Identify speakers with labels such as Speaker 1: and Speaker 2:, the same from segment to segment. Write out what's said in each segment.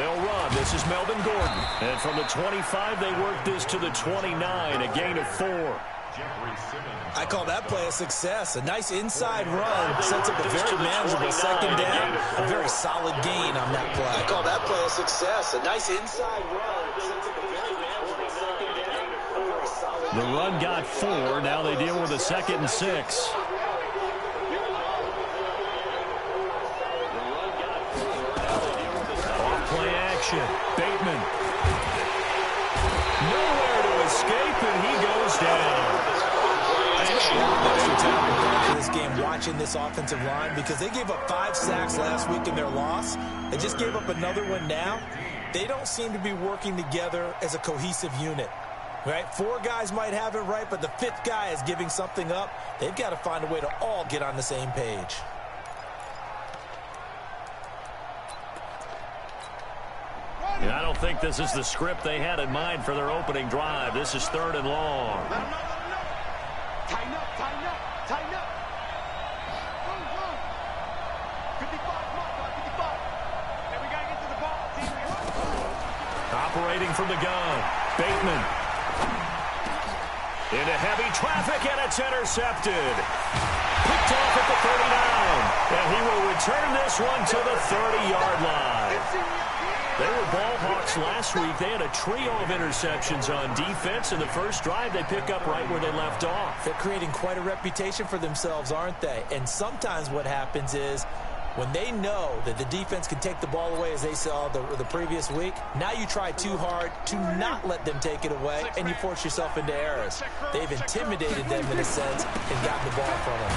Speaker 1: They'll run. This is Melvin Gordon. And from the 25, they work this to the 29, a gain of 4.
Speaker 2: I call that play a success. A nice inside run sets up a very manageable second down. A very solid gain on that play. I call that play a success. A nice inside run sets up a very manageable second down. A very solid
Speaker 1: The run got 4. Now they deal with a 2nd and 6. Off-play action. Bateman. Nowhere to escape, and he goes down.
Speaker 2: This game, watching this offensive line, because they gave up 5 sacks last week in their loss. They just gave up another one now. They don't seem to be working together as a cohesive unit. Right? 4 guys might have it right, but the 5th guy is giving something up. They've got to find a way to all get on the same page.
Speaker 1: And I don't think this is the script they had in mind for their opening drive. This is 3rd and long.
Speaker 3: Tighten up, tighten up, tighten up. Go, go. 55, come on, 55. And we got to get to the ball.
Speaker 1: Operating from the gun. Bateman. Into heavy traffic, and it's intercepted. Picked off at the 39. And he will return this one to the 30-yard line. They were ball hawks last week. They had a trio of interceptions on defense. In the first drive, they pick up right where they left off.
Speaker 2: They're creating quite a reputation for themselves, aren't they? And sometimes what happens is when they know that the defense can take the ball away, as they saw the previous week, now you try too hard to not let them take it away, and you force yourself into errors. They've intimidated them in a sense and gotten the ball from them.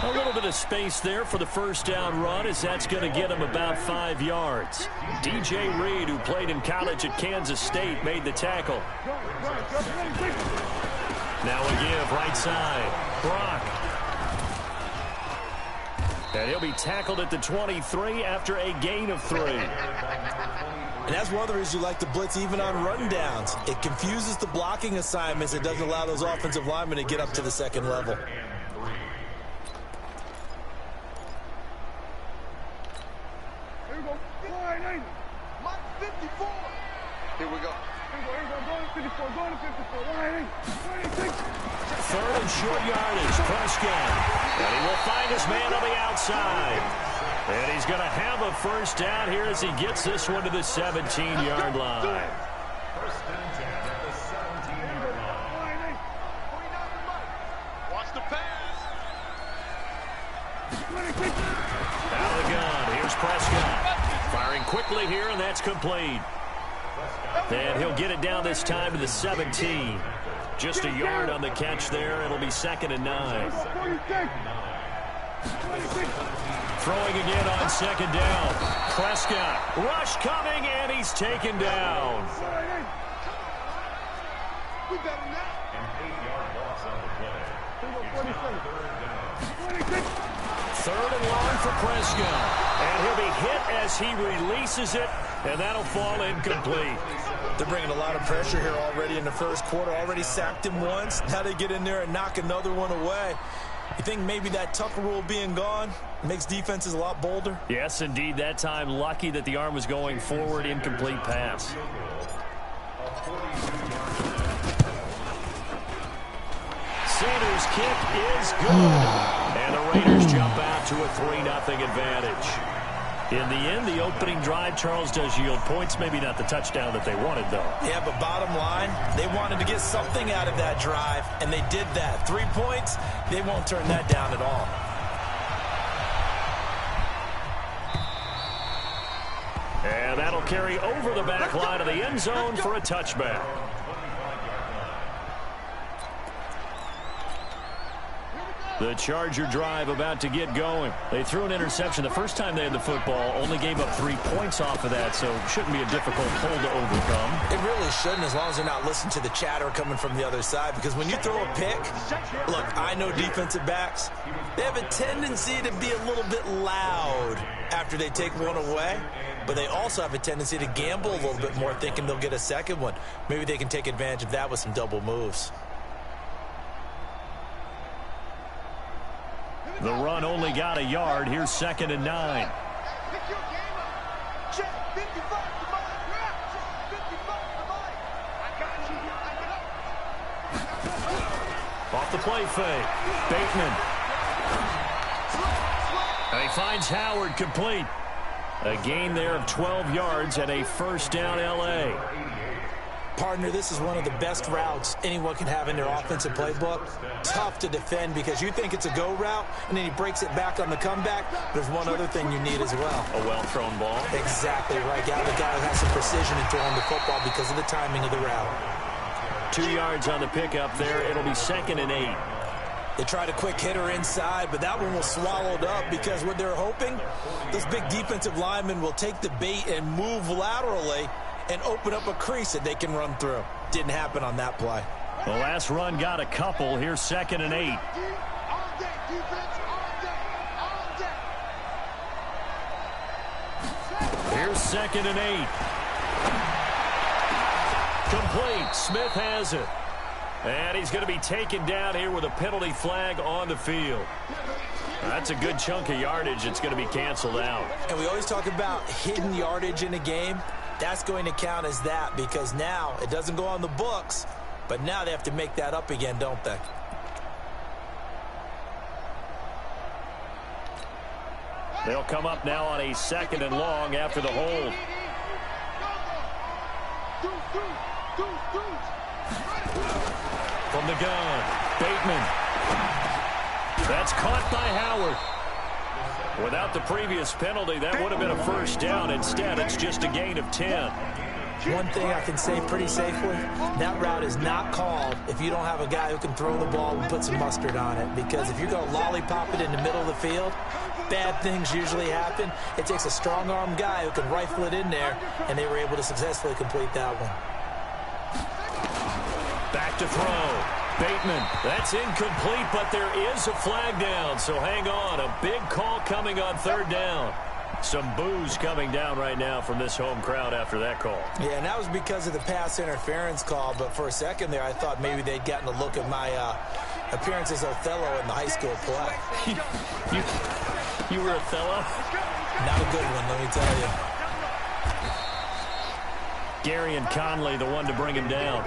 Speaker 1: A little bit of space there for the first down run, as that's going to get him about 5 yards. DJ Reed, who played in college at Kansas State, made the tackle. Now a give right side. Brock. And he'll be tackled at the 23 after a gain of 3.
Speaker 2: And that's one of the reasons you like to blitz even on rundowns. It confuses the blocking assignments. It doesn't allow those offensive linemen to get up to the second level.
Speaker 3: Here we go.
Speaker 1: 3rd and short yardage. Prescott. And he will find his man on the outside. And he's going to have a first down here as he gets this one to the 17-yard line.
Speaker 3: Watch the pass.
Speaker 1: Out of the gun. Here's Prescott. Firing quickly here, and that's complete. And he'll get it down this time to the 17. Just a yard on the catch there. It'll be 2nd and 9. Throwing again on 2nd down. Prescott. Rush coming, and he's taken down.
Speaker 3: We better now.
Speaker 4: An 8-yard loss on the play.
Speaker 1: 3rd and long for Prescott. And he'll be hit as he releases it, and that'll fall incomplete.
Speaker 2: They're bringing a lot of pressure here already in the first quarter. Already sacked him once. Now they get in there and knock another one away. You think maybe that Tucker rule being gone makes defenses a lot bolder?
Speaker 1: Yes, indeed. That time, lucky that the arm was going forward. Incomplete pass. Sanders' kick is good. And the Raiders jump out to a 3-0 advantage. In the end, the opening drive, Charles, does yield points. Maybe not the touchdown that they wanted, though.
Speaker 2: Yeah, but bottom line, they wanted to get something out of that drive, and they did that. 3 points, they won't turn that down at all.
Speaker 1: And that'll carry over the back line of the end zone for a touchback. The Charger drive about to get going. They threw an interception the first time they had the football, only gave up 3 points off of that, so it shouldn't be a difficult hole to overcome.
Speaker 2: It really shouldn't, as long as they're not listening to the chatter coming from the other side, because when you throw a pick, look, I know defensive backs, they have a tendency to be a little bit loud after they take one away, but they also have a tendency to gamble a little bit more, thinking they'll get a second one. Maybe they can take advantage of that with some double moves.
Speaker 1: The run only got a yard. Here's 2nd and 9.
Speaker 3: Pick your game up. Check.
Speaker 1: Off the play fake. Bateman. And he finds Howard complete. A gain there of 12 yards and a first down L.A.
Speaker 2: Partner, this is one of the best routes anyone can have in their offensive playbook. Tough to defend because you think it's a go route, and then he breaks it back on the comeback. There's one other thing you need as well.
Speaker 1: A well-thrown ball.
Speaker 2: Exactly right. Got the guy who has some precision in throwing the football because of the timing of the route.
Speaker 1: 2 yards on the pickup there. It'll be 2nd and 8.
Speaker 2: They tried a quick hitter inside, but that one was swallowed up because what they're hoping, this big defensive lineman will take the bait and move laterally and open up a crease that they can run through. Didn't happen on that play.
Speaker 1: The last run got a couple. Here's 2nd and 8. Here's 2nd and 8. Complete. Smith has it. And he's going to be taken down here with a penalty flag on the field. That's a good chunk of yardage. It's going to be canceled out.
Speaker 2: And we always talk about hidden yardage in a game. That's going to count as that because now it doesn't go on the books, but now they have to make that up again, don't they?
Speaker 1: They'll come up now on a 2nd and long after the hold. From the gun, Bateman. That's caught by Howard. Without the previous penalty, that would have been a first down. Instead, it's just a gain of 10.
Speaker 2: One thing I can say pretty safely, that route is not called if you don't have a guy who can throw the ball and put some mustard on it. Because if you're going to lollipop it in the middle of the field, bad things usually happen. It takes a strong-arm guy who can rifle it in there, and they were able to successfully complete that one.
Speaker 1: Back to throw. Bateman, that's incomplete, but there is a flag down, so hang on. A big call coming on 3rd down. Some boos coming down right now from this home crowd after that call.
Speaker 2: Yeah, and that was because of the pass interference call, but for a second there I thought maybe they'd gotten a look at my appearance as Othello in the high school play.
Speaker 1: You were Othello?
Speaker 2: Not a good one, let me tell you.
Speaker 1: Gary and Conley, the one to bring him down.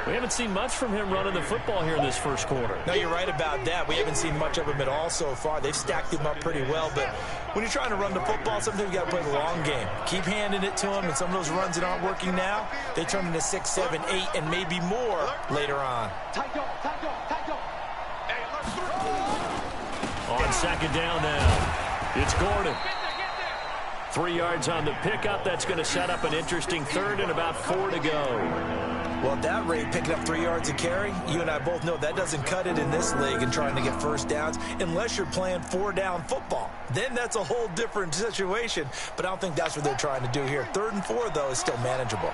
Speaker 1: We haven't seen much from him running the football here in this first quarter.
Speaker 2: No, you're right about that. We haven't seen much of him at all so far. They've stacked him up pretty well, but when you're trying to run the football, sometimes you got to play the long game. Keep handing it to him, and some of those runs that aren't working now, they turn into 6, 7, 8, and maybe more later on.
Speaker 1: On 2nd down now, it's Gordon. 3 yards on the pickup. That's going to set up an interesting 3rd and about 4 to go.
Speaker 2: Well, at that rate, picking up 3 yards a carry, you and I both know that doesn't cut it in this league and trying to get first downs unless you're playing 4-down football. Then that's a whole different situation, but I don't think that's what they're trying to do here. 3rd and 4, though, is still manageable.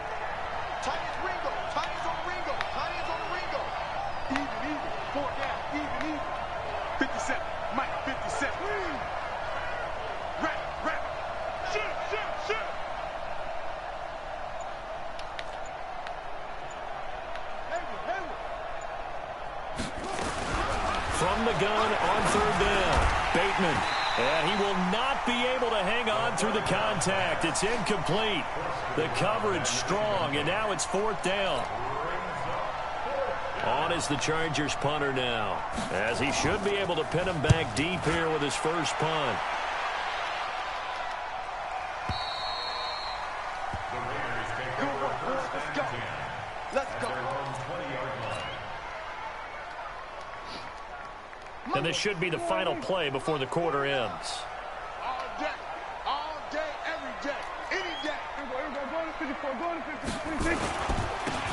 Speaker 1: From the gun on 3rd down, Bateman. And he will not be able to hang on through the contact. It's incomplete. The coverage strong, and now it's 4th down. On is the Chargers punter now, as he should be able to pin him back deep here with his first punt. And this should be the final play before the quarter ends.
Speaker 3: All day, every day, any day.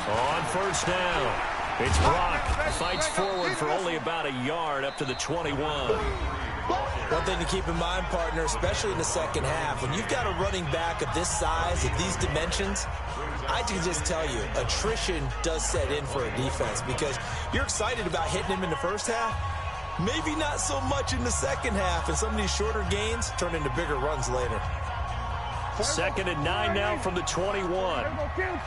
Speaker 1: On 1st down, it's Brock. Fights forward for only about a yard up to the 21.
Speaker 2: One thing to keep in mind, partner, especially in the second half, when you've got a running back of this size, of these dimensions, I can just tell you, attrition does set in for a defense because you're excited about hitting him in the first half. Maybe not so much in the second half, and some of these shorter gains turn into bigger runs later.
Speaker 1: 2nd and 9 now from the 21.
Speaker 3: Screen,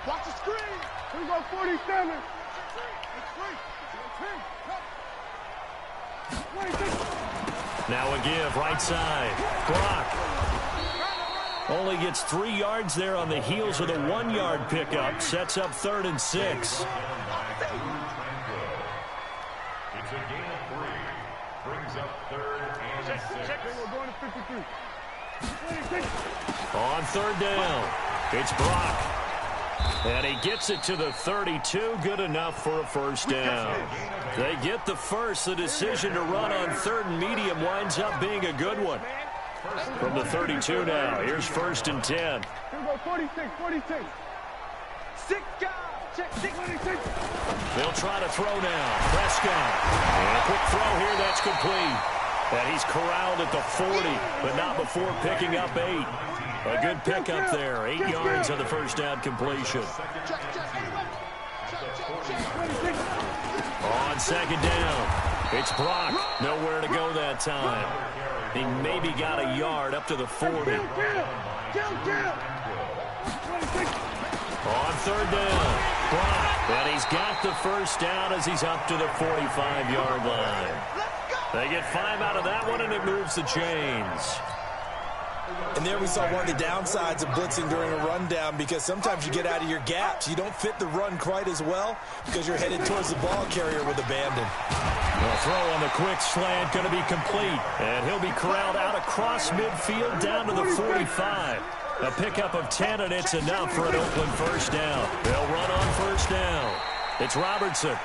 Speaker 3: watch the screen. Here we go, 47.
Speaker 1: Now a give, right side. Brock Only gets 3 yards there on the heels of the 1-yard pickup. Sets up 3rd and 6.
Speaker 4: It's a gain of 3. Brings up 3rd and 6.
Speaker 3: We're going to 53.
Speaker 1: On 3rd down, it's Brock. And he gets it to the 32. Good enough for a first down. They get the first. The decision to run on 3rd and medium winds up being a good one. From the 32 now, here's 1st and 10.
Speaker 3: Here we go, 46, 46. 6 guys. Check 6.
Speaker 1: They'll try to throw now. Prescott. And a quick throw here, that's complete. And he's corralled at the 40, but not before picking up 8. A good pickup there. 8 yards on the first down completion. On 2nd down, it's Brock. Nowhere to go that time. He maybe got a yard up to the 40. On 3rd down, Brock. And he's got the first down as he's up to the 45-yard line. They get 5 out of that one, and it moves the chains.
Speaker 2: And there we saw one of the downsides of blitzing during a rundown, because sometimes you get out of your gaps. You don't fit the run quite as well because you're headed towards the ball carrier with abandon.
Speaker 1: The throw on the quick slant going to be complete. And he'll be corralled out across midfield down to the 45. A pickup of 10, and it's enough for an Oakland first down. They'll run on first down. It's Robertson.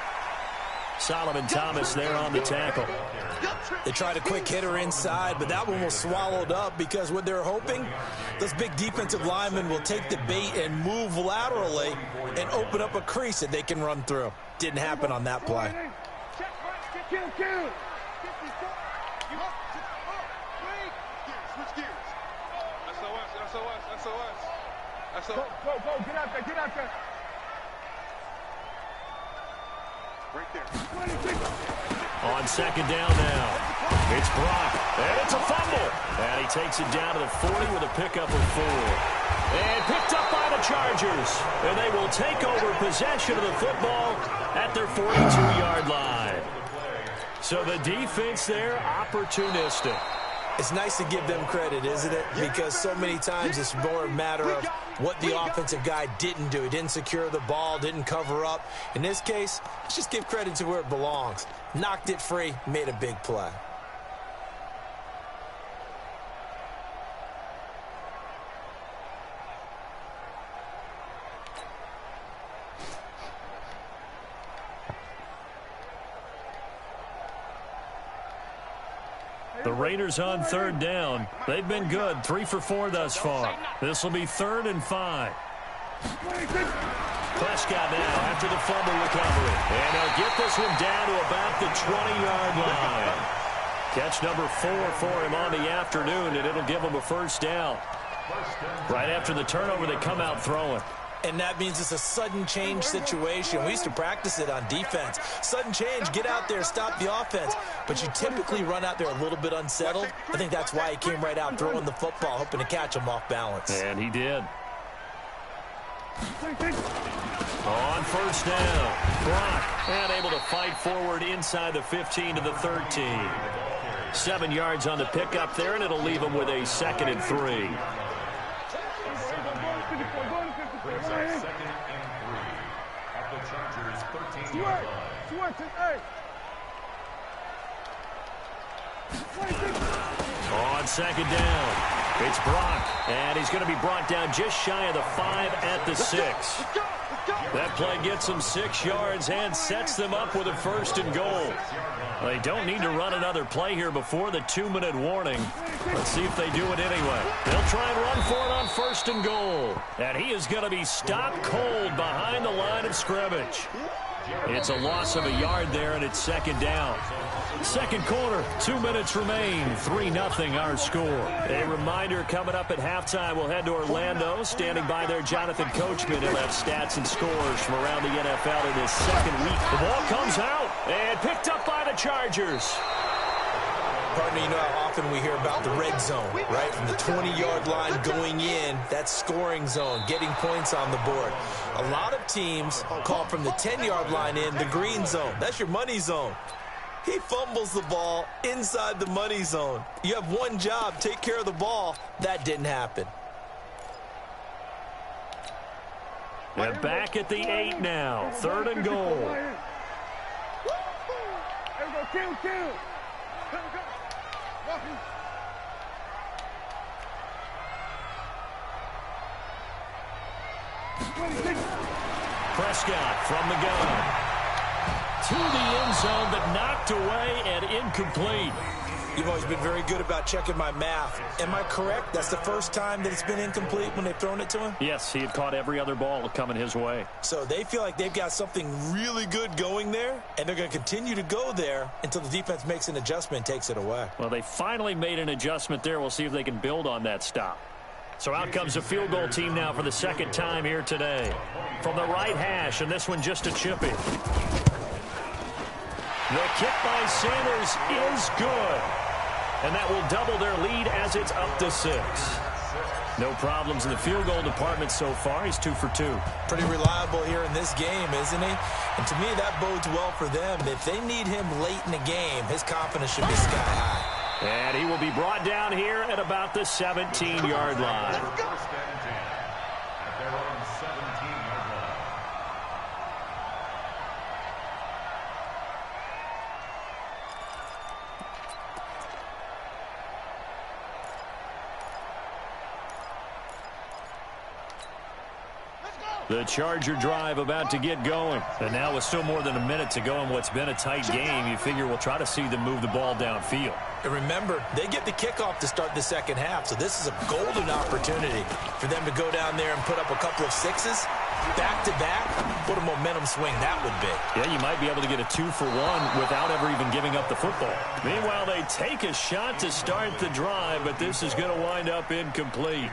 Speaker 1: Solomon Thomas there on the tackle.
Speaker 2: They tried a quick hitter inside, but that one was swallowed up because what they're hoping, those big defensive linemen will take the bait and move laterally and open up a crease that they can run through. Didn't happen on that play.
Speaker 3: Switch gears. SOS. Go, get out there. Right there.
Speaker 1: On 2nd down now, it's Brock, and it's a fumble. And he takes it down to the 40 with a pickup of 4. And picked up by the Chargers. And they will take over possession of the football at their 42-yard line. So the defense there, opportunistic.
Speaker 2: It's nice to give them credit, isn't it? Because so many times it's more a matter of what the offensive guy didn't do. He didn't secure the ball, didn't cover up. In this case, let's just give credit to where it belongs. Knocked it free, made a big play.
Speaker 1: The Raiders on 3rd down. They've been good, 3 for 4 thus far. This will be 3rd and 5. Prescott now after the fumble recovery. And they'll get this one down to about the 20-yard line. Catch number 4 for him on the afternoon, and it'll give him a first down. Right after the turnover, they come out throwing.
Speaker 2: And that means it's a sudden change situation. We used to practice it on defense. Sudden change, get out there, stop the offense. But you typically run out there a little bit unsettled. I think that's why he came right out throwing the football, hoping to catch him off balance.
Speaker 1: And he did. On first down, Brock, and able to fight forward inside the 15 to the 13. 7 yards on the pickup there, and it'll leave him with a 2nd and 3.
Speaker 4: Brings up 2nd and 3 at the Chargers 13-yard line.
Speaker 1: On 2nd down, it's Brock, and he's going to be brought down just shy of the 5 at the 6. That play gets them 6 yards and sets them up with a 1st and goal. They don't need to run another play here before the 2-minute warning. Let's see if they do it anyway. They'll try and run for it on 1st and goal. And he is going to be stopped cold behind the line of scrimmage. It's a loss of a yard there, and it's 2nd down. 2nd quarter, 2 minutes remain, 3-0 our score. A reminder coming up at halftime, we'll head to Orlando. Standing by there, Jonathan Coachman. He'll have stats and scores from around the NFL in his 2nd week. The ball comes out and picked up by the Chargers.
Speaker 2: Partner, you know how often we hear about the red zone, right? From the 20-yard line going in, that's scoring zone, getting points on the board. A lot of teams call from the 10-yard line in the green zone. That's your money zone. He fumbles the ball inside the money zone. You have one job, take care of the ball. That didn't happen.
Speaker 1: And back at the 8 now. 3rd and goal.
Speaker 3: There we go, kill.
Speaker 1: Prescott from the gun. To the end zone, but knocked away and incomplete.
Speaker 2: You've always been very good about checking my math. Am I correct? That's the first time that it's been incomplete when they've thrown it to him?
Speaker 1: Yes, he had caught every other ball coming his way.
Speaker 2: So they feel like they've got something really good going there, and they're going to continue to go there until the defense makes an adjustment and takes it away.
Speaker 1: Well, they finally made an adjustment there. We'll see if they can build on that stop. So out comes the field goal team now for the 2nd time here today. From the right hash, and this one just a chippy. The kick by Sanders is good. And that will double their lead as it's up to 6. No problems in the field goal department so far. He's 2 for 2.
Speaker 2: Pretty reliable here in this game, isn't he? And to me, that bodes well for them. If they need him late in the game, his confidence should be sky high.
Speaker 1: And he will be brought down here at about the 17-yard line. The Charger drive about to get going. And now with still more than a minute to go in what's been a tight game, you figure we'll try to see them move the ball downfield.
Speaker 2: And remember, they get the kickoff to start the second half, so this is a golden opportunity for them to go down there and put up a couple of sixes. Back-to-back, what a momentum swing that would be.
Speaker 1: Yeah, you might be able to get a 2-for-1 without ever even giving up the football. Meanwhile, they take a shot to start the drive, but this is going to wind up incomplete.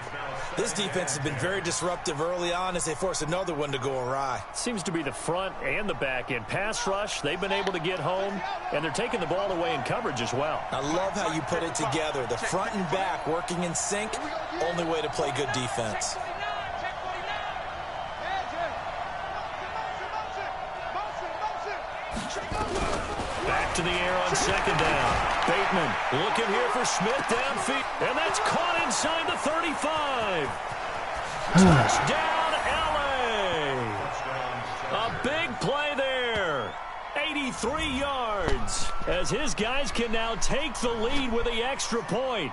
Speaker 2: This defense has been very disruptive early on as they force another one to go awry.
Speaker 1: Seems to be the front and the back end. Pass rush, they've been able to get home, and they're taking the ball away in coverage as well.
Speaker 2: I love how you put it together. The front and back working in sync, only way to play good defense.
Speaker 1: Back to the air on 2nd down. Bateman looking here for Smith downfield. And that's caught inside the 35. Touchdown, L.A. A big play there. 83 yards. As his guys can now take the lead with the extra point.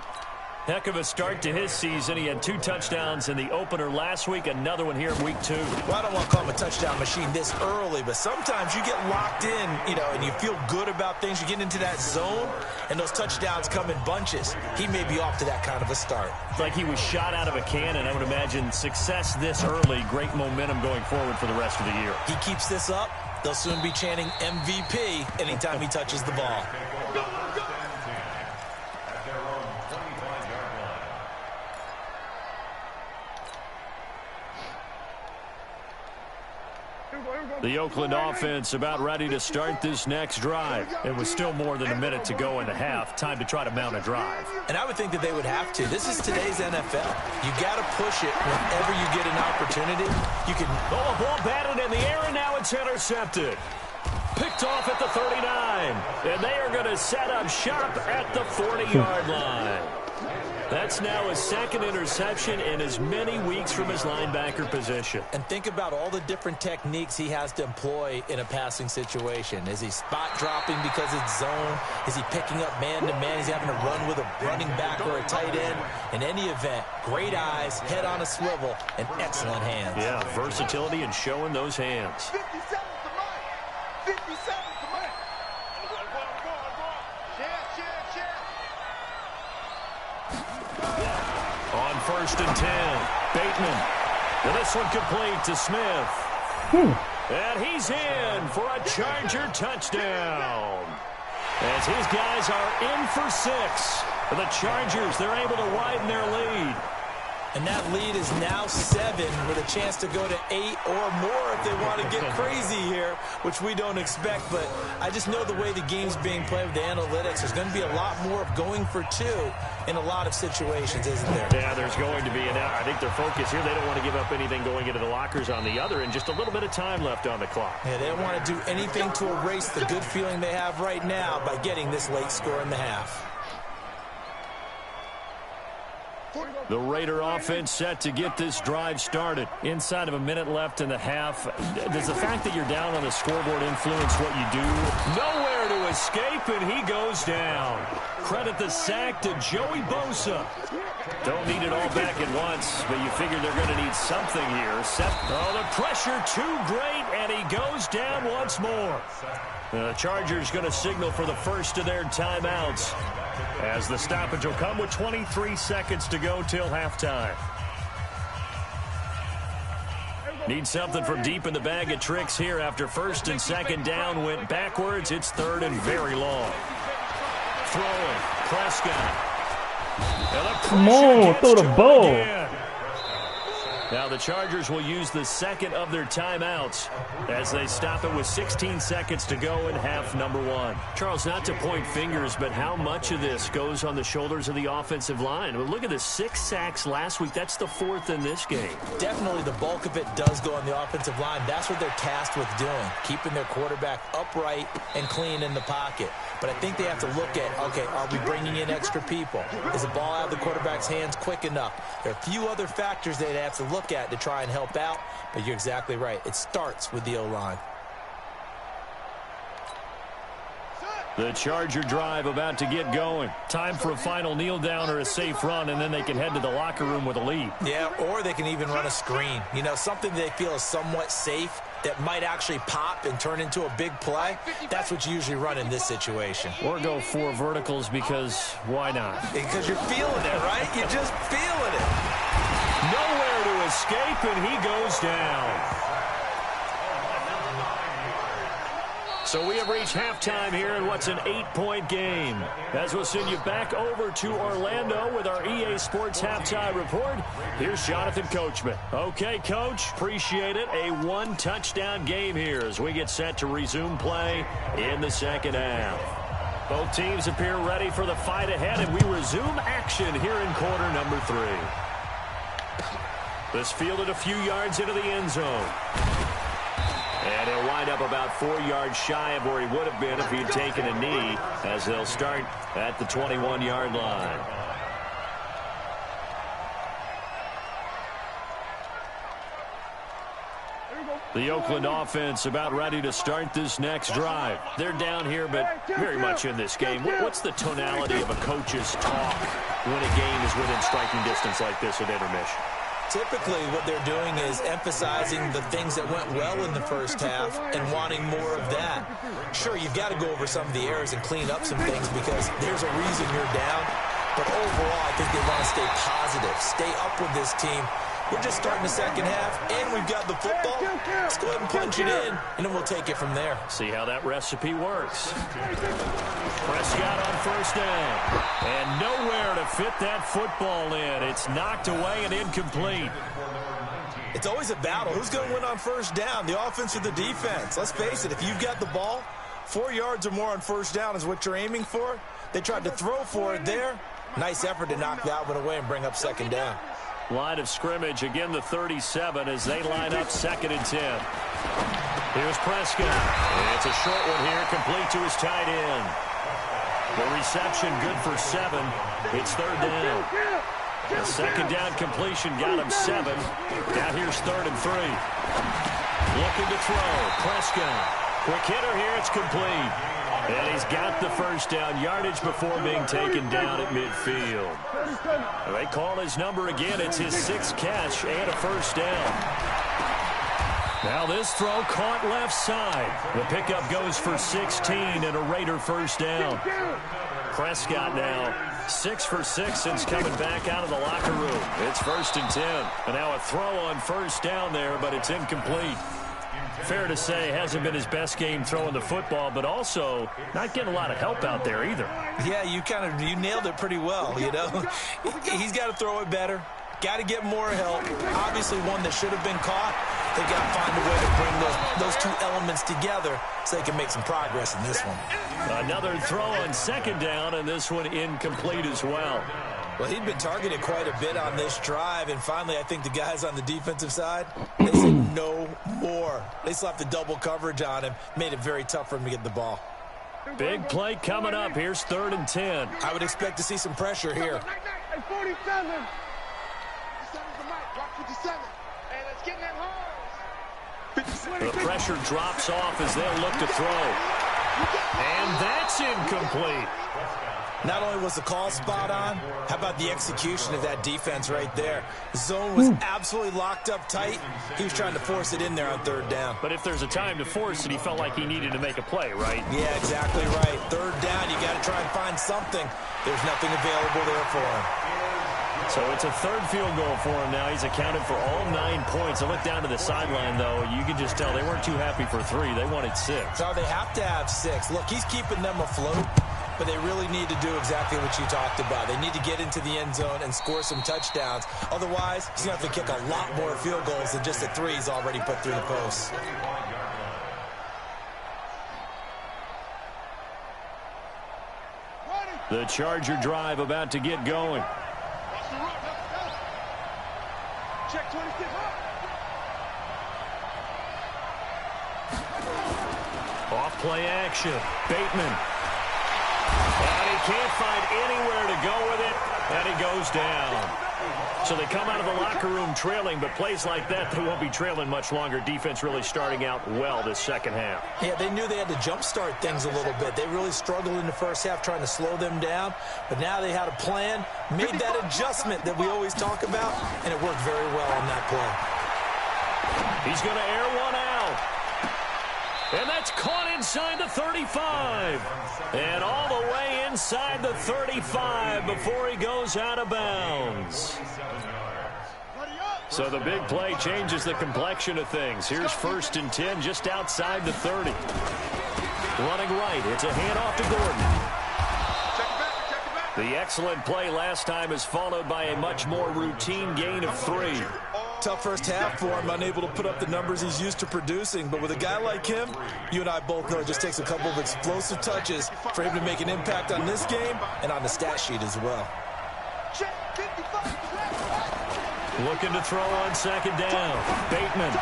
Speaker 1: Heck of a start to his season. He had 2 touchdowns in the opener last week, another one here in week 2.
Speaker 2: Well, I don't want to call him a touchdown machine this early, but sometimes you get locked in, and you feel good about things. You get into that zone, and those touchdowns come in bunches. He may be off to that kind of a start.
Speaker 1: It's like he was shot out of a cannon. I would imagine success this early, great momentum going forward for the rest of the year.
Speaker 2: He keeps this up, they'll soon be chanting MVP anytime he touches the ball.
Speaker 1: The Oakland offense about ready to start this next drive. It was still more than a minute to go in the half. Time to try to mount a drive.
Speaker 2: And I would think that they would have to. This is today's NFL. You got to push it whenever you get an opportunity. You can.
Speaker 1: Oh, a ball batted in the air, and now it's intercepted. Picked off at the 39. And they are going to set up shop at the 40-yard line. That's now his 2nd interception in as many weeks from his linebacker position.
Speaker 2: And think about all the different techniques he has to employ in a passing situation. Is he spot dropping because it's zone? Is he picking up man-to-man? He's having to run with a running back or a tight end. In any event, great eyes, head on a swivel, and excellent hands.
Speaker 1: Yeah, versatility and showing those hands.
Speaker 3: 57 to mine. 57 to mine.
Speaker 1: On 1st and 10, Bateman. And this one complete to Smith. And he's in for a Charger touchdown. As his guys are in for 6. For the Chargers, they're able to widen their lead.
Speaker 2: And that lead is now 7 with a chance to go to 8 or more if they want to get crazy here, which we don't expect. But I just know the way the game's being played with the analytics, there's going to be a lot more of going for 2 in a lot of situations, isn't there?
Speaker 1: Yeah, there's going to be. And I think their focus here, they don't want to give up anything going into the lockers on the other, and just a little bit of time left on the clock.
Speaker 2: Yeah, they don't want to do anything to erase the good feeling they have right now by getting this late score in the half.
Speaker 1: The Raider offense set to get this drive started. Inside of a minute left in the half. Does the fact that you're down on the scoreboard influence what you do? Nowhere to escape, and he goes down. Credit the sack to Joey Bosa. Don't need it all back at once, but you figure they're going to need something here. Oh, the pressure too great, and he goes down once more. The Chargers going to signal for the first of their timeouts, as the stoppage will come with 23 seconds to go till halftime. Need something from deep in the bag of tricks here after first and second down went backwards. It's third and very long. Throwing, Prescott.
Speaker 5: Come on, throw the ball.
Speaker 1: Again. Now the Chargers will use the second of their timeouts as they stop it with 16 seconds to go in half number one. Charles, not to point fingers, but how much of this goes on the shoulders of the offensive line? Well, look at the 6 sacks last week. That's the 4th in this game.
Speaker 2: Definitely the bulk of it does go on the offensive line. That's what they're tasked with doing, keeping their quarterback upright and clean in the pocket. But I think they have to look at, okay, are we bringing in extra people? Is the ball out of the quarterback's hands quick enough? There are a few other factors they'd have to look at to try and help out, but you're exactly right. It starts with the O-line.
Speaker 1: The Charger drive about to get going. Time for a final kneel down or a safe run, and then they can head to the locker room with a lead.
Speaker 2: Yeah, or they can even run a screen. You know, something they feel is somewhat safe that might actually pop and turn into a big play. That's what you usually run in this situation.
Speaker 1: Or go 4 verticals because why not?
Speaker 2: Because you're feeling it, right? You're just feeling it.
Speaker 1: Nowhere to escape, and he goes down. So we have reached halftime here in what's an 8-point game. As we'll send you back over to Orlando with our EA Sports Halftime Report, here's Jonathan Coachman. Okay, Coach, appreciate it. A 1-touchdown game here as we get set to resume play in the second half. Both teams appear ready for the fight ahead, and we resume action here in quarter number 3. This fielded a few yards into the end zone. And he'll wind up about 4 yards shy of where he would have been if he'd taken a knee, as they'll start at the 21-yard line. The Oakland offense about ready to start this next drive. They're down here, but very much in this game. What's the tonality of a coach's talk when a game is within striking distance like this at intermission?
Speaker 2: Typically, what they're doing is emphasizing the things that went well in the first half and wanting more of that. Sure, you've got to go over some of the errors and clean up some things because there's a reason you're down. But overall, I think they want to stay positive, stay up with this team. We're just starting the second half, and we've got the football. Let's go ahead and punch it in, and then we'll take it from there.
Speaker 1: See how that recipe works. Prescott on first down. And nowhere to fit that football in. It's knocked away and incomplete.
Speaker 2: It's always a battle. Who's going to win on first down, the offense or the defense? Let's face it, if you've got the ball, 4 yards or more on first down is what you're aiming for. They tried to throw for it there. Nice effort to knock that one away and bring up second down.
Speaker 1: Line of scrimmage, again the 37 as they line up 2nd and 10. Here's Prescott. It's a short one here, complete to his tight end. The reception good for 7. It's 3rd down. The second down completion got him 7. Now here's 3rd and 3. Looking to throw. Prescott. Quick hitter here. It's complete. And he's got the first down yardage before being taken down at midfield. They call his number again. It's his 6th catch and a first down. Now this throw caught left side. The pickup goes for 16 and a Raider first down. Prescott now 6 for 6 since coming back out of the locker room. It's 1st and 10. And now a throw on first down there, but it's incomplete. Fair to say, hasn't been his best game throwing the football, but also not getting a lot of help out there either.
Speaker 2: Yeah, you nailed it pretty well, you know. He's got to throw it better. Got to get more help. Obviously one that should have been caught. They've got to find a way to bring those two elements together so they can make some progress in this one.
Speaker 1: Another throw on 2nd down, and this one incomplete as well.
Speaker 2: Well, he'd been targeted quite a bit on this drive, and finally I think the guys on the defensive side, they said no more. They slapped the double coverage on him, made it very tough for him to get the ball.
Speaker 1: Big play coming up. Here's 3rd and 10.
Speaker 2: I would expect to see some pressure here.
Speaker 3: Hey, 47. 57's the mic. Rock 57. Hey, let's get in that hole.
Speaker 1: The pressure drops off as they'll look to throw. And that's incomplete.
Speaker 2: Not only was the call spot on, how about the execution of that defense right there? The zone was absolutely locked up tight. He was trying to force it in there on third down.
Speaker 1: But if there's a time to force it, he felt like he needed to make a play, right?
Speaker 2: Yeah, exactly right. Third down, you got to try and find something. There's nothing available there for him.
Speaker 1: So it's a third field goal for him now. He's accounted for all 9 points. I look down to the sideline, though. You can just tell they weren't too happy for 3. They wanted 6.
Speaker 2: No, they have to have 6. Look, he's keeping them afloat, but they really need to do exactly what you talked about. They need to get into the end zone and score some touchdowns. Otherwise, he's going to have to kick a lot more field goals than just the 3 he's already put through the post.
Speaker 1: The Charger drive about to get going.
Speaker 3: Check 26.
Speaker 1: Off play action. Bateman. And he can't find anywhere to go with it, and he goes down. So they come out of the locker room trailing, but plays like that, they won't be trailing much longer. Defense really starting out well this second half.
Speaker 2: Yeah, they knew they had to jumpstart things a little bit. They really struggled in the first half trying to slow them down, but now they had a plan, made that adjustment that we always talk about, and it worked very well on that play.
Speaker 1: He's going to air one out. And that's caught inside the 35. And all the way inside the 35 before he goes out of bounds. So the big play changes the complexion of things. Here's 1st and 10 just outside the 30. Running right. It's a handoff to Gordon. The excellent play last time is followed by a much more routine gain of 3.
Speaker 2: Tough first half for him, unable to put up the numbers he's used to producing. But with a guy like him, you and I both know it just takes a couple of explosive touches for him to make an impact on this game and on the stat sheet as well.
Speaker 1: Looking to throw on 2nd down. Bateman.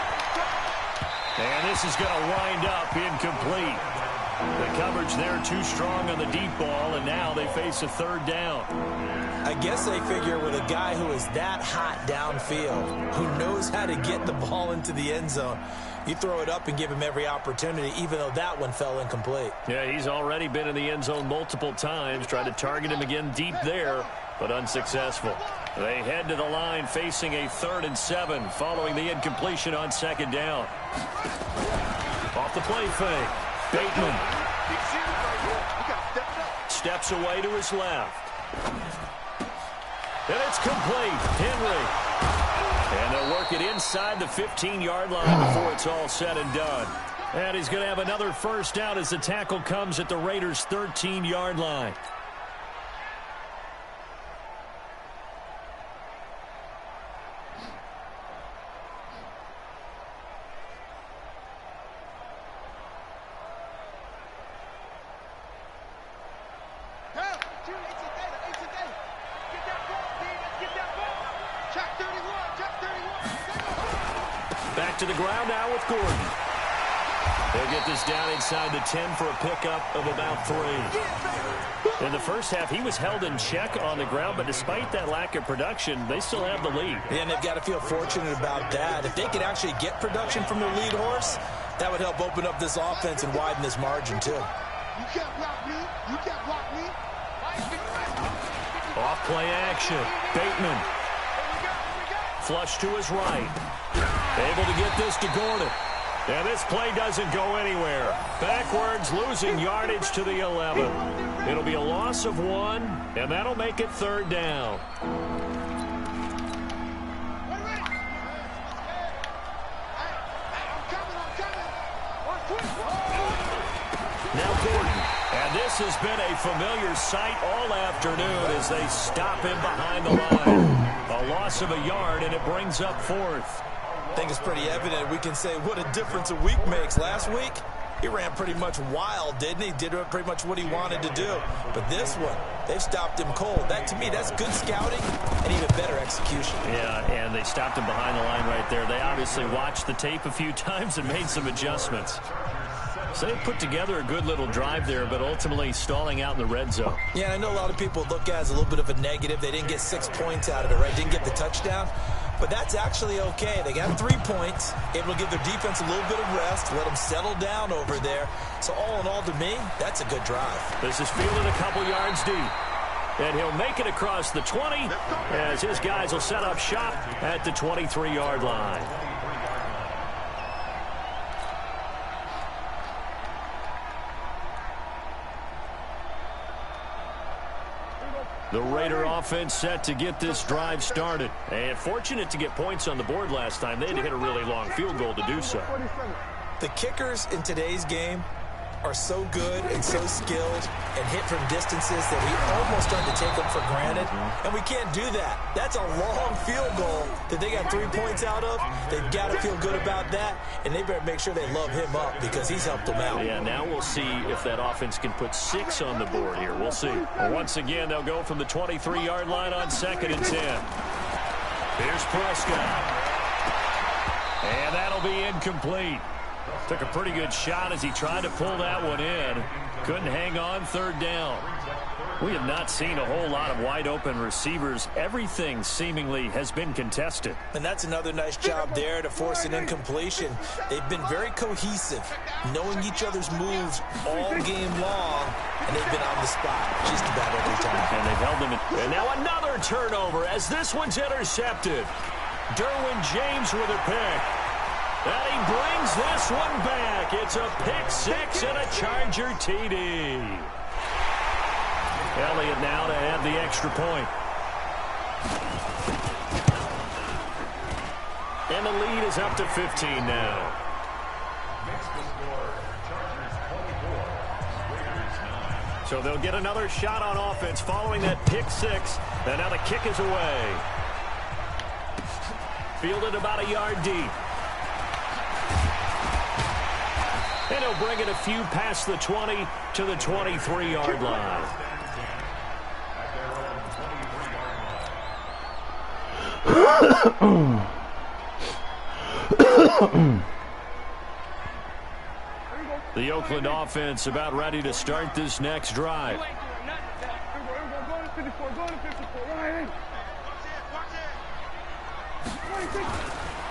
Speaker 1: And this is going to wind up incomplete. The coverage there too strong on the deep ball, and now they face a 3rd down.
Speaker 2: I guess they figure with a guy who is that hot downfield, who knows how to get the ball into the end zone, you throw it up and give him every opportunity, even though that one fell incomplete.
Speaker 1: Yeah, he's already been in the end zone multiple times, tried to target him again deep there, but unsuccessful. They head to the line facing a 3rd and 7 following the incompletion on 2nd down. Off the play fake. Bateman steps away to his left. And it's complete. Henry. And they'll work it inside the 15-yard line before it's all said and done. And he's going to have another 1st down as the tackle comes at the Raiders' 13-yard line. Back to the ground now with Gordon. They'll get this down inside the 10 for a pickup of about 3. In the first half, he was held in check on the ground, but despite that lack of production, they still have the lead.
Speaker 2: And they've got to feel fortunate about that. If they could actually get production from their lead horse, that would help open up this offense and widen this margin, too.
Speaker 3: You can't block me. You can't block me.
Speaker 1: Off play action. Bateman. Flush to his right. Able to get this to Gordon. And this play doesn't go anywhere. Backwards, losing yardage to the 11. It'll be a loss of 1, and that'll make it 3rd down. Now Gordon. And this has been a familiar sight all afternoon as they stop him behind the line. A loss of a yard, and it brings up 4th.
Speaker 2: I think it's pretty evident. We can say what a difference a week makes. Last week, he ran pretty much wild, didn't he? Did pretty much what he wanted to do. But this one, they've stopped him cold. That, to me, that's good scouting and even better execution.
Speaker 1: Yeah, and they stopped him behind the line right there. They obviously watched the tape a few times and made some adjustments. So they put together a good little drive there, but ultimately stalling out in the red zone.
Speaker 2: Yeah, I know a lot of people look at it as a little bit of a negative. They didn't get 6 points out of it, right? Didn't get the touchdown. But that's actually okay. They got 3 points, able to give their defense a little bit of rest, let them settle down over there. So all in all, to me, that's a good drive.
Speaker 1: This is fielded a couple yards deep. And he'll make it across the 20 as his guys will set up shop at the 23-yard line. The Raider offense set to get this drive started. And fortunate to get points on the board last time. They had to hit a really long field goal to do so.
Speaker 2: The kickers in today's game are so good and so skilled and hit from distances that we almost start to take them for granted. And we can't do that. That's a long field goal that they got 3 points out of. They've got to feel good about that, and they better make sure they love him up because he's helped them out.
Speaker 1: Yeah, now we'll see if that offense can put 6 on the board here. We'll see. Once again, they'll go from the 23-yard line on 2nd and 10. Here's Prescott. And that'll be incomplete. Took a pretty good shot as he tried to pull that one in. Couldn't hang on 3rd down. We have not seen a whole lot of wide-open receivers. Everything seemingly has been contested.
Speaker 2: And that's another nice job there to force an incompletion. They've been very cohesive, knowing each other's moves all game long, and they've been on the spot just about every time.
Speaker 1: And they've held them in. And now another turnover as this one's intercepted. Derwin James with a pick. And he brings this one back. It's a pick 6 and a Charger TD. Elliott now to add the extra point. And the lead is up to 15 now. So they'll get another shot on offense following that pick 6. And now the kick is away. Fielded about a yard deep. And he'll bring it a few past the 20 to the 23-yard line. The Oakland offense about ready to start this next drive.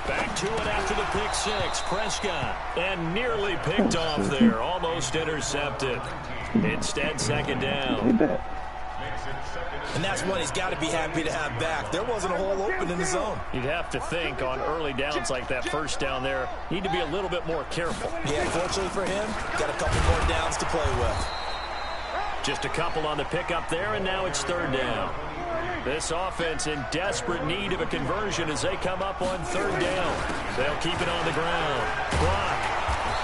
Speaker 1: Back to it after the pick 6. Prescott. And nearly picked off there. Almost intercepted. Instead, 2nd down.
Speaker 2: And that's one he's got to be happy to have back. There wasn't a hole open in the zone.
Speaker 1: You'd have to think on early downs like that 1st down there, need to be a little bit more careful.
Speaker 2: Yeah, fortunately for him, got a couple more downs to play with.
Speaker 1: Just a couple on the pickup there, and now it's 3rd down. This offense in desperate need of a conversion as they come up on 3rd down. They'll keep it on the ground. Block.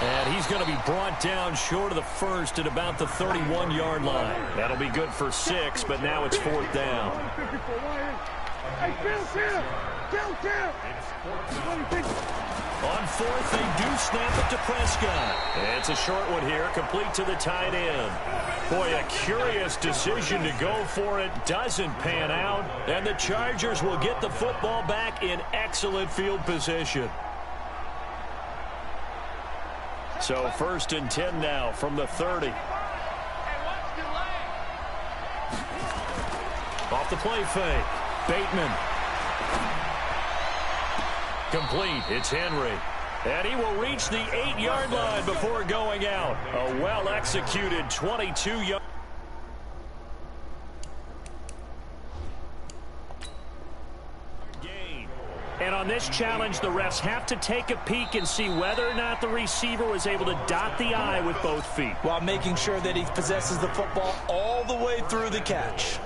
Speaker 1: And he's going to be brought down short of the 1st at about the 31-yard line. That'll be good for 6, but now it's 4th down. On 4th, they do snap it to Prescott. It's a short one here, complete to the tight end. Boy, a curious decision to go for it. Doesn't pan out. And the Chargers will get the football back in excellent field position. So 1st and 10 now from the 30. Off the play fake. Bateman. Complete. It's Henry. And he will reach the 8-yard line before going out. A well-executed 22-yard. gain. And on this challenge, the refs have to take a peek and see whether or not the receiver was able to dot the I with both feet.
Speaker 2: While making sure that he possesses the football all the way through the catch.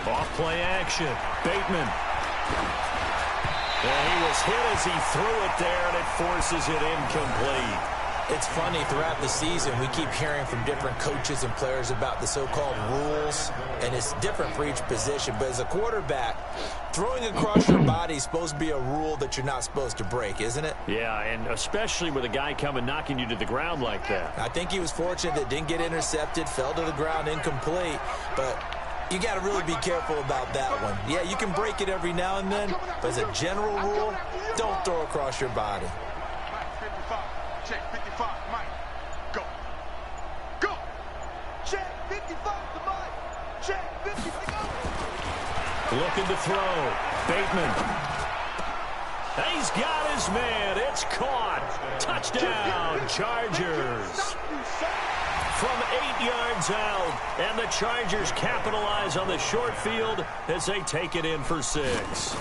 Speaker 1: Off-play action. Bateman. And he was hit as he threw it there, and it forces it incomplete.
Speaker 2: It's funny, throughout the season, we keep hearing from different coaches and players about the so-called rules, and it's different for each position. But as a quarterback, throwing across your body is supposed to be a rule that you're not supposed to break, isn't it?
Speaker 1: Yeah, and especially with a guy coming knocking you to the ground like that.
Speaker 2: I think he was fortunate that didn't get intercepted, fell to the ground incomplete, but you got to really be careful about that one. Yeah, you can break it every now and then, but as a general rule, don't throw across your body.
Speaker 3: Check 55, Mike. Go. Go. Check 55 to Mike. Check 55. Go.
Speaker 1: Looking to throw. Bateman. He's got his man. It's caught. Touchdown, Chargers. From 8 yards out, and the Chargers capitalize on the short field as they take it in for 6.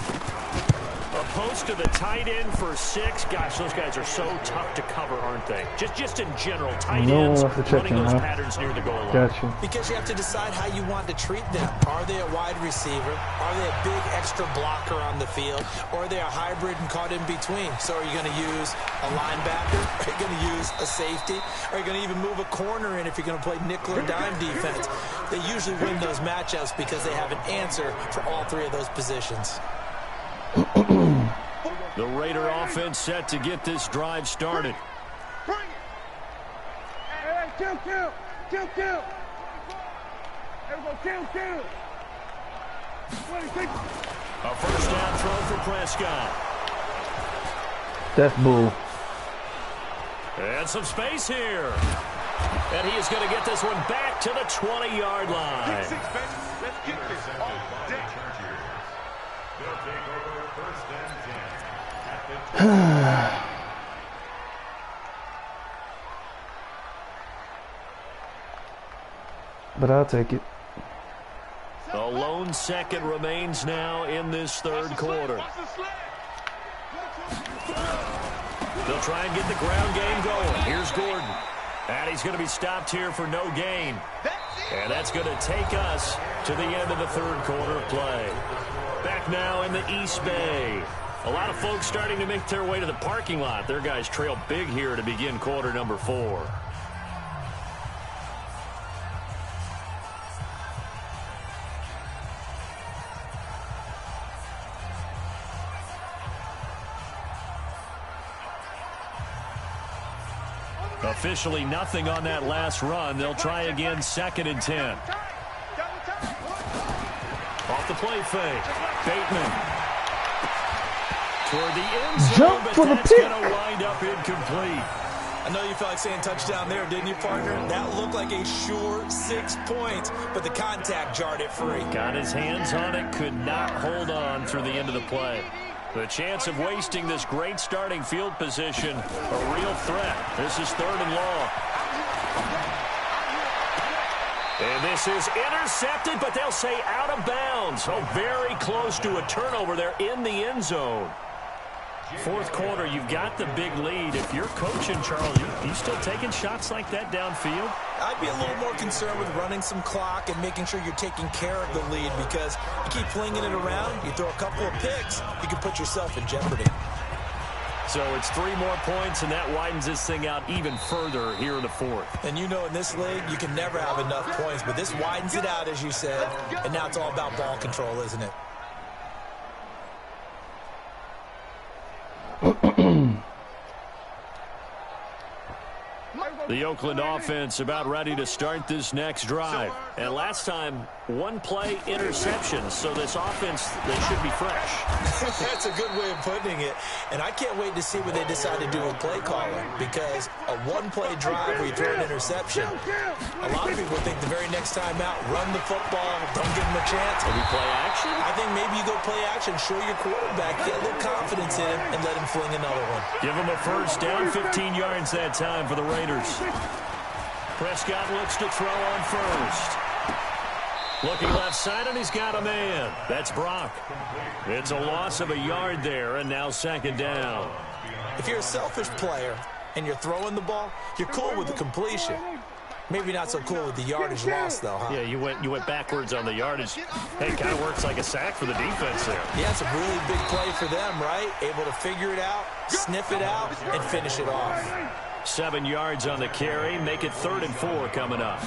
Speaker 1: A post to the tight end for 6. Gosh, those guys are so tough to cover, aren't they? Just in general, tight ends running those patterns near the goal line.
Speaker 5: Gotcha.
Speaker 2: Because you have to decide how you want to treat them. Are they a wide receiver? Are they a big extra blocker on the field? Or are they a hybrid and caught in between? So are you going to use a linebacker? Are you going to use a safety? Are you going to even move a corner in if you're going to play nickel or dime defense? They usually win those matchups because they have an answer for all 3 of those positions.
Speaker 1: The Raider offense set to get this drive started.
Speaker 3: Bring it. Hey, kill. There we go, kill.
Speaker 1: A first down throw for Prescott.
Speaker 5: That's bull.
Speaker 1: And some space here. And he is going to get this one back to the 20-yard line.
Speaker 3: 6, baby. Let's get this all day.
Speaker 4: They'll take over first and 10 at the
Speaker 5: But I'll take it.
Speaker 1: A lone second remains now in this third quarter. They'll try and get the ground game going. Here's Gordon. And he's going to be stopped here for no gain. And that's going to take us to the end of the third quarter of play. Back now in the East Bay. A lot of folks starting to make their way to the parking lot. Their guys trail big here to begin quarter number 4. Officially nothing on that last run. They'll try again, 2nd and 10. Off the play fake. Bateman. Toward the end zone,
Speaker 5: Jump
Speaker 1: but
Speaker 5: for the
Speaker 1: that's
Speaker 5: pick.
Speaker 1: going to wind up incomplete.
Speaker 2: I know you felt like saying touchdown there, didn't you, partner? That looked like a sure 6 points, but the contact jarred it free.
Speaker 1: Got his hands on it, could not hold on through the end of the play. The chance of wasting this great starting field position, a real threat. This is 3rd and long. And this is intercepted, but they'll say out of bounds. Oh, very close to a turnover there in the end zone. 4th quarter, you've got the big lead. If you're coaching, Charles, you still taking shots like that downfield?
Speaker 2: I'd be a little more concerned with running some clock and making sure you're taking care of the lead, because you keep flinging it around, you throw a couple of picks, you can put yourself in jeopardy.
Speaker 1: So it's 3 more points, and that widens this thing out even further here in the 4th.
Speaker 2: And you know, in this league, you can never have enough points, but this widens it out, as you said, and now it's all about ball control, isn't it?
Speaker 1: The Oakland offense about ready to start this next drive. And last time, 1-play interception. So this offense, they should be fresh.
Speaker 2: That's a good way of putting it. And I can't wait to see what they decide to do with play calling, because a 1-play drive where you throw an interception, a lot of people think the very next time out, run the football, don't give them a chance.
Speaker 1: Maybe play action?
Speaker 2: I think maybe you go play action, show your quarterback, get a little confidence in him, and let him fling another one.
Speaker 1: Give him a first down, 15 yards that time for the Raiders. Prescott looks to throw on first. Looking left side, and he's got a man. That's Brock. It's a loss of a yard there, and now 2nd down.
Speaker 2: If you're a selfish player and you're throwing the ball, you're cool with the completion. Maybe not so cool with the yardage loss, though, huh?
Speaker 1: Yeah, you went backwards on the yardage. Hey, it kind of works like a sack for the defense there.
Speaker 2: Yeah, it's a really big play for them, right? Able to figure it out, sniff it out, and finish it off.
Speaker 1: 7 yards on the carry. Make it 3rd and 4 coming up.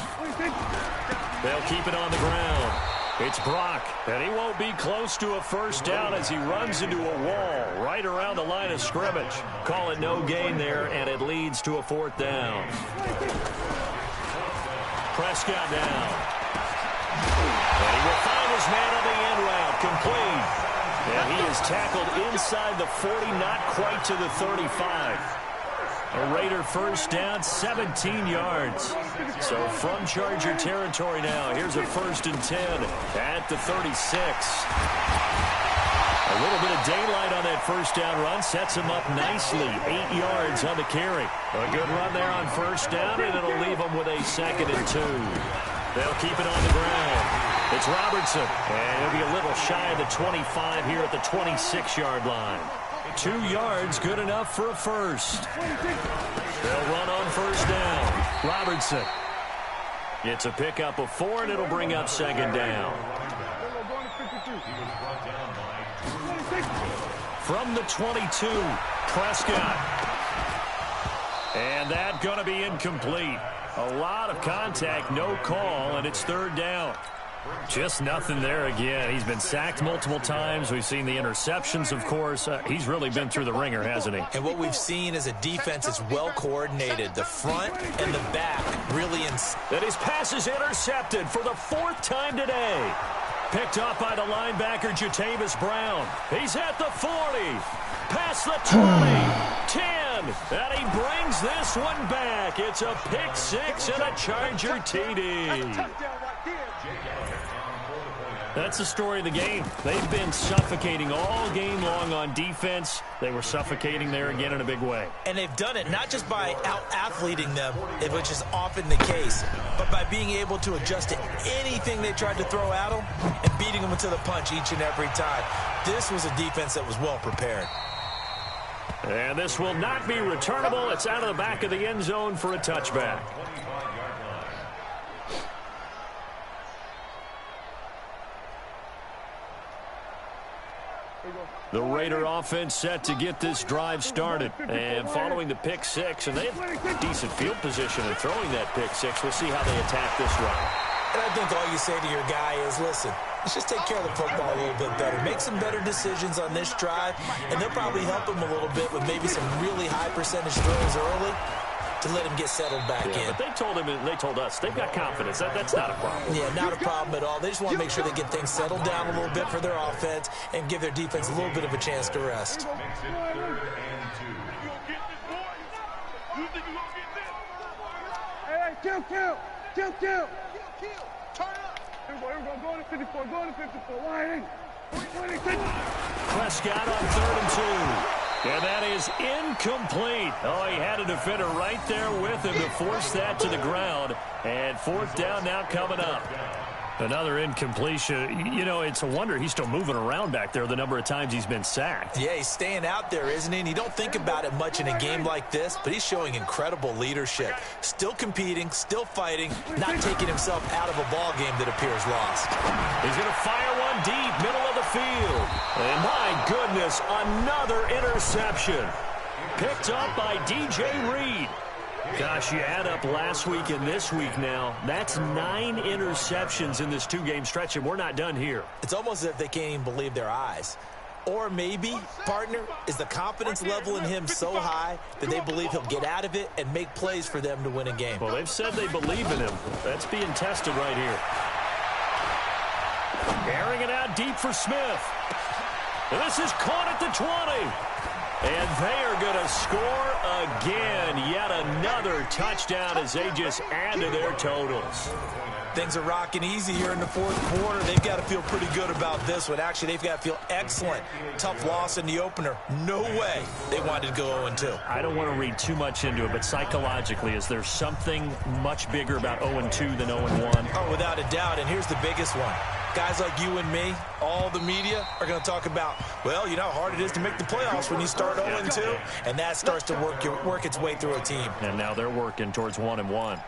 Speaker 1: They'll keep it on the ground. It's Brock, and he won't be close to a first down as he runs into a wall right around the line of scrimmage. Call it no gain there, and it leads to a 4th down. Prescott down. And he will find his man on the end route, complete. And he is tackled inside the 40, not quite to the 35. A Raider first down, 17 yards. So from Charger territory now, here's a 1st and 10 at the 36. A little bit of daylight on that first down run sets him up nicely. 8 yards on the carry. A good run there on first down, and it'll leave him with a 2nd and 2. They'll keep it on the ground. It's Robertson, and he'll be a little shy of the 25 here at the 26-yard line. 2 yards, good enough for a first. They'll run on first down. Robertson. It's a pickup of 4, and it'll bring up 2nd down. From the 22, Prescott. And that going to be incomplete. A lot of contact, no call, and it's 3rd down. Just nothing there again. He's been sacked multiple times. We've seen the interceptions, of course. He's really been through the ringer, hasn't he?
Speaker 2: And what we've seen is a defense that's well coordinated. The front and the back really in.
Speaker 1: And his pass is intercepted for the 4th time today. Picked off by the linebacker, Jatavis Brown. He's at the 40. Past the 20. 10. And he brings this one back. It's a pick 6 and a Charger TD. That's the story of the game. They've been suffocating all game long on defense. They were suffocating there again in a big way.
Speaker 2: And they've done it not just by out-athleting them, which is often the case, but by being able to adjust to anything they tried to throw at them and beating them into the punch each and every time. This was a defense that was well prepared.
Speaker 1: And this will not be returnable. It's out of the back of the end zone for a touchback. The Raider offense set to get this drive started. And following the pick 6, and they have decent field position in throwing that pick 6. We'll see how they attack this run.
Speaker 2: And I think all you say to your guy is, listen, let's just take care of the football a little bit better. Make some better decisions on this drive, and they'll probably help him a little bit with maybe some really high percentage throws early to let him get settled back in.
Speaker 1: But they told him, and they told us, they've got confidence. That's not a problem.
Speaker 2: Yeah, not a problem at all. They just want to make sure they get things settled down a little bit for their offense and give their defense a little bit of a chance to rest.
Speaker 3: Hey, kill. Turn up. Here we go. Go to 54. Wide in.
Speaker 1: Prescott on 3rd and 2. And that is incomplete. Oh, he had a defender right there with him to force that to the ground. And 4th down now coming up. Another incompletion. You know, it's a wonder he's still moving around back there the number of times he's been sacked.
Speaker 2: Yeah, he's staying out there, isn't he? And you don't think about it much in a game like this, but he's showing incredible leadership. Still competing, still fighting, not taking himself out of a ball game that appears lost.
Speaker 1: He's going to fire one deep, middle of the field. And my goodness, another interception. Picked up by DJ Reed. Gosh, you add up last week and this week now. That's 9 interceptions in this 2-game stretch, and we're not done here.
Speaker 2: It's almost as if they can't even believe their eyes. Or maybe, partner, is the confidence level in him so high that they believe he'll get out of it and make plays for them to win a game.
Speaker 1: Well, they've said they believe in him. That's being tested right here. Airing it out deep for Smith. And this is caught at the 20. And they are going to score again. Yet another touchdown as they just add to their totals.
Speaker 2: Things are rocking easy here in the 4th quarter. They've got to feel pretty good about this one. Actually, they've got to feel excellent. Tough loss in the opener. No way they wanted to go 0-2.
Speaker 1: I don't want to read too much into it, but psychologically, is there something much bigger about 0-2 than 0-1?
Speaker 2: Oh, without a doubt, and here's the biggest one. Guys like you and me, all the media, are going to talk about, well, you know how hard it is to make the playoffs when you start 0-2, and that starts to work its way through a team.
Speaker 1: And now they're working towards 1-1.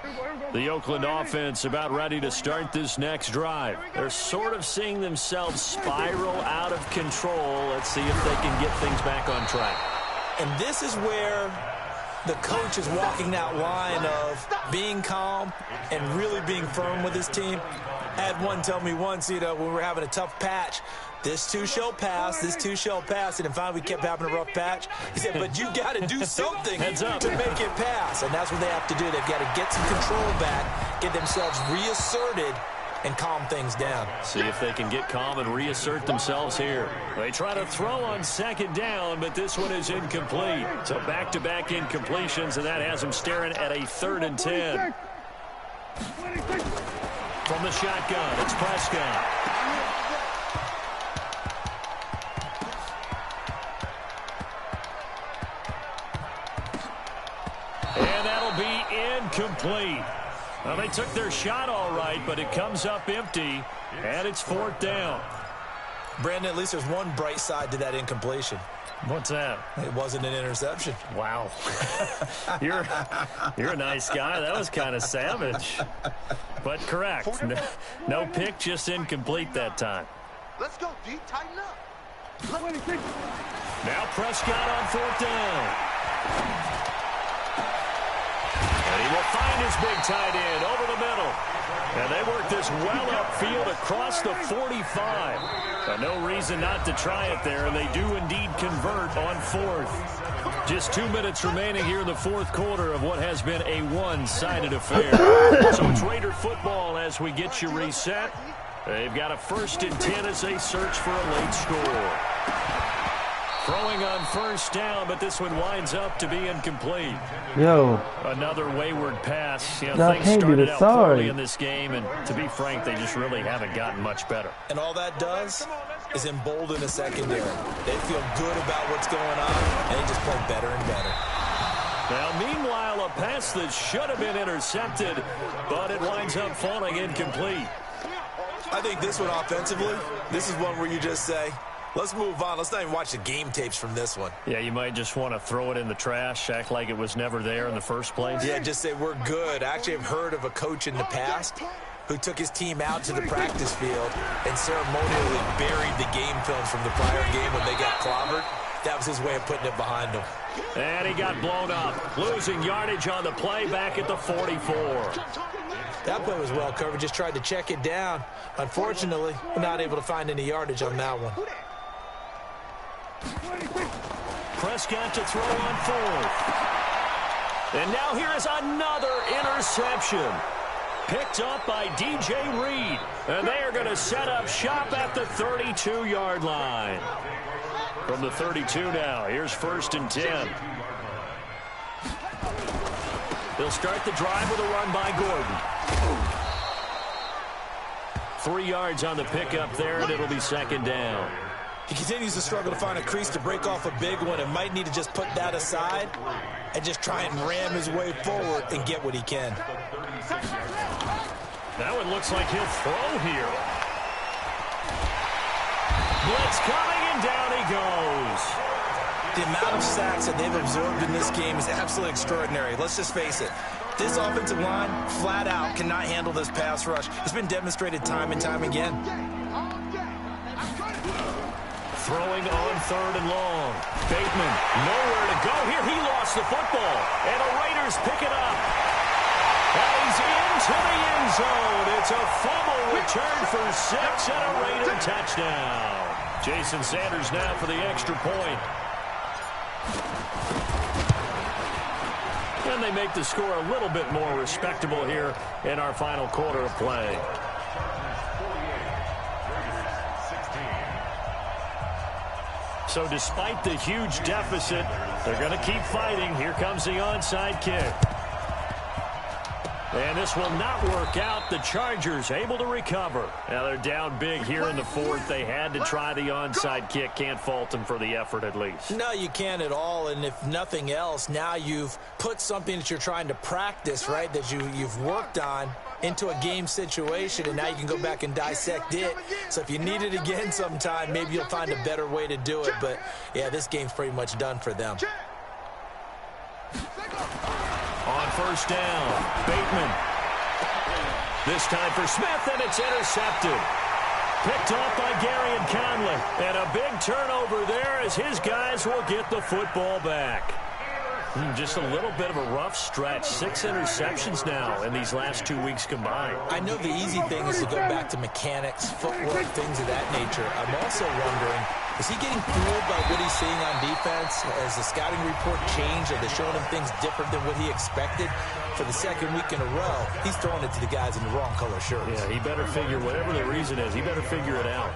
Speaker 3: Here we go.
Speaker 1: The Oakland offense about ready to start this next drive. They're sort of seeing themselves spiral out of control. Let's see if they can get things back on track.
Speaker 2: And this is where the coach is walking that line of being calm and really being firm with his team. I had one tell me once, when we were having a tough patch, this too shall pass, this too shall pass. And then finally we kept having a rough patch. He said, but you got to do something to make it pass. And that's what they have to do. They've got to get some control back, get themselves reasserted, and calm things down.
Speaker 1: See if they can get calm and reassert themselves here. They try to throw on second down, but this one is incomplete. So back-to-back incompletions, and that has them staring at a 3rd and 10. From the shotgun, it's Prescott. And that'll be incomplete. Well, they took their shot all right, but it comes up empty, and it's 4th down.
Speaker 2: Brandon, at least there's one bright side to that incompletion.
Speaker 1: What's that?
Speaker 2: It wasn't an interception.
Speaker 1: Wow. You're a nice guy. That was kind of savage. But correct. No pick, just incomplete that time.
Speaker 3: Let's go, D. Tighten up.
Speaker 1: Now Prescott on 4th down. And he will find his big tight end over the middle. And they work this well upfield across the 45. But no reason not to try it there, and they do indeed convert on 4th. Just 2 minutes remaining here in the 4th quarter of what has been a one-sided affair. So it's Raider football as we get you reset. They've got a 1st and 10 as they search for a late score. Throwing on 1st down, but this one winds up to be incomplete.
Speaker 5: Yo.
Speaker 1: Another wayward pass. Things
Speaker 5: can't be
Speaker 1: started
Speaker 5: the
Speaker 1: out
Speaker 5: sorry.
Speaker 1: poorly in this game, and to be frank, they just really haven't gotten much better.
Speaker 2: And all that does is embolden the secondary. They feel good about what's going on, and they just play better and better.
Speaker 1: Now, meanwhile, a pass that should have been intercepted, but it winds up falling incomplete.
Speaker 2: I think this one offensively, this is one where you just say, let's move on. Let's not even watch the game tapes from this one.
Speaker 1: Yeah, you might just want to throw it in the trash, act like it was never there in the first place.
Speaker 2: Yeah, just say we're good. I actually have heard of a coach in the past who took his team out to the practice field and ceremonially buried the game films from the prior game when they got clobbered. That was his way of putting it behind him.
Speaker 1: And he got blown up, losing yardage on the play back at the 44.
Speaker 2: That play was well covered, just tried to check it down. Unfortunately, we're not able to find any yardage on that one.
Speaker 1: Prescott to throw on 4th. And now here is another interception. Picked up by DJ Reed. And they are going to set up shop at the 32-yard line. From the 32 now, here's 1st and 10. They'll start the drive with a run by Gordon. 3 yards on the pickup there, and it'll be 2nd down.
Speaker 2: He continues to struggle to find a crease to break off a big one and might need to just put that aside and just try and ram his way forward and get what he can.
Speaker 1: That one looks like he'll throw here. Blitz coming, and down he goes.
Speaker 2: The amount of sacks that they've absorbed in this game is absolutely extraordinary. Let's just face it. This offensive line, flat out, cannot handle this pass rush. It's been demonstrated time and time again.
Speaker 1: Throwing on 3rd and long. Bateman, nowhere to go here. He lost the football, and the Raiders pick it up. And he's into the end zone. It's a fumble return for 6 and a Raider touchdown. Jason Sanders now for the extra point. And they make the score a little bit more respectable here in our final quarter of play. So despite the huge deficit, they're going to keep fighting. Here comes the onside kick. And this will not work out. The Chargers able to recover. Now they're down big here in the 4th. They had to try the onside kick. Can't fault them for the effort at least.
Speaker 2: No, you can't at all. And if nothing else, now you've put something that you're trying to practice, right, that you've worked on into a game situation, and now you can go back and dissect it. So if you need it again sometime, maybe you'll find a better way to do it. But, yeah, this game's pretty much done for them.
Speaker 1: On 1st down, Bateman This time for Smith, and it's intercepted. Picked off by Gary and Conley. And a big turnover there as his guys will get the football back. Just a little bit of a rough stretch. 6 interceptions now in these last 2 weeks combined.
Speaker 2: I know the easy thing is to go back to mechanics, footwork, things of that nature. I'm also wondering, is he getting fooled by what he's seeing on defense? Has the scouting report changed? Are they showing him things different than what he expected? For the second week in a row, he's throwing it to the guys in the wrong color shirts.
Speaker 1: Yeah, he better figure, whatever the reason is, he better figure it out.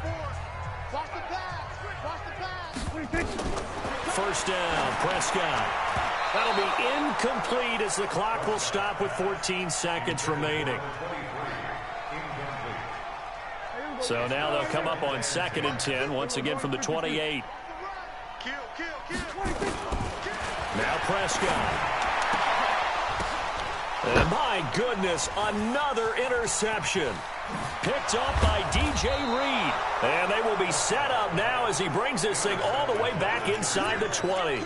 Speaker 3: Watch the pass. Watch the pass.
Speaker 1: First down, Prescott. That'll be incomplete as the clock will stop with 14 seconds remaining. So now they'll come up on 2nd and 10, once again from the 28. Now Prescott. And my goodness, another interception. Picked off by DJ Reed. And they will be set up now as he brings this thing all the way back inside the 20.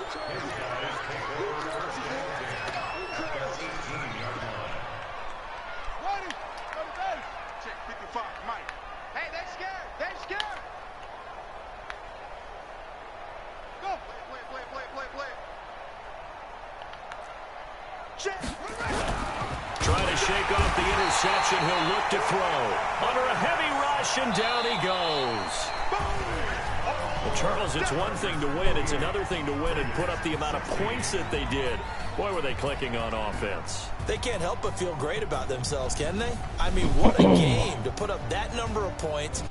Speaker 1: Trying to shake off the interception. He'll look to throw. Under a heavy rush, and down he goes. Well, Charles, it's one thing to win. It's another thing to win and put up the amount of points that they did. Boy, were they clicking on offense.
Speaker 2: They can't help but feel great about themselves, can they? I mean, what a game to put up that number of points.